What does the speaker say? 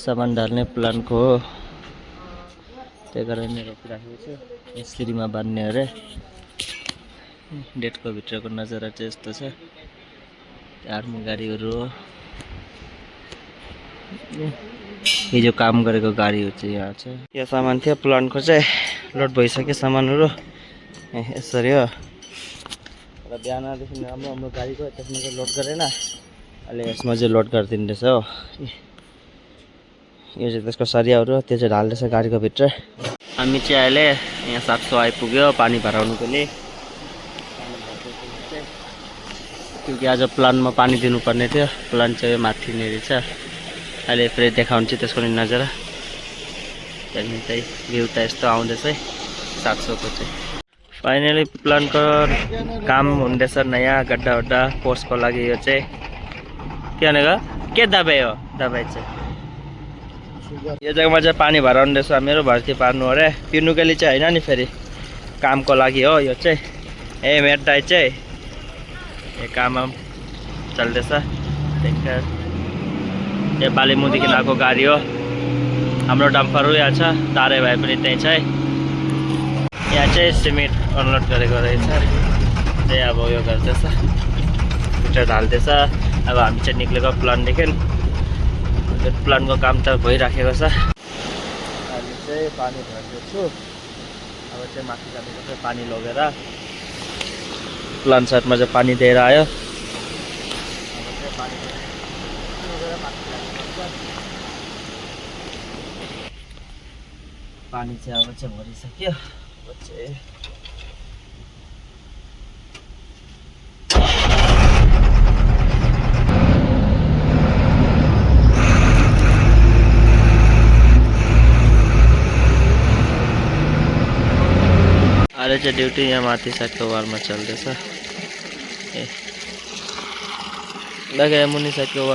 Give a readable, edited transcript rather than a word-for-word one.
सामान ढाल्ने प्लानको हो, त्यही कारणले रोकिराखेको छु। यसरीमा बान्ने अरे। डेटको भित्रको नजारा चाहिँ यस्तो छ। आर्मी गाडीहरू हो। हिजो काम गरेको गाडीहरू चाहिँ यहाँ छ। यो सामान थियो प्लान्टको चाहिँ लोड भइसक्यो सामानहरू। यसरी हो। र बिहानदेखि राम्रो गाडीको त्यसमा चाहिँ लोड गरेन, अहिले यसमा चाहिँ लोड गरिदिँदैछ हो। यो चाहिँ त्यसको सरियाहरू, त्यो चाहिँ ढाल्दैछ गाडीको भित्र। हामी चाहिँ अहिले यहाँ 700 आइपुग्यो पानी भराउनुको लागि। क्योंकि आज प्लान्टमा पानी दिनुपर्ने थियो, प्लान्ट चाहिँ माथि नै रहेछ। अहिले फेरि देखाउँछु त्यसको नजारा। त्यहाँदेखि चाहिँ भ्यू त यस्तो आउँदैछ है 700 को चाहिँ। फाइनली प्लान्टको काम हुँदैछ। नयाँ गड्डा पोस्टको लागि यो चाहिँ के भनेको के दबाई हो? दबाई चाहिँ यो जग्गामा चाहिँ पानी भराउँदैछ हामीहरू, भर्ती पार्नु अरे पिर्नुको लागि चाहिँ होइन नि, फेरि कामको लागि हो यो चाहिँ। मेट दाइ चाहिँ यो काम चल्दैछ। यो बालिमुदेखि आएको गाडी हो। हाम्रो डम्फर यहाँ छ, तारे भए पनि त्यहीँ छ है। यहाँ चाहिँ सिमेन्ट अनलोड गरेको रहेछ। त्यही अब यो गर्दैछ, भित्र ढाल्दैछ। अब हामी चाहिँ निक्लेको प्लान्टदेखि। प्लान्टको काम त भइराखेको छ। अहिले चाहिँ पानी भर्दैछु। अब चाहिँ माथि जानुपर्छ पानी लगेर। प्लान्ट साइडमा चाहिँ पानी दिएर आयो। अब चाहिँ पानी लगेर माथि जानुपर्छ। पानी चाहिँ अब चाहिँ भरिसक्यो। अब चाहिँ अहिले चाहिँ ड्युटी यहाँ माथि साइडको वालमा चल्दैछ। लगे मुनि साइडको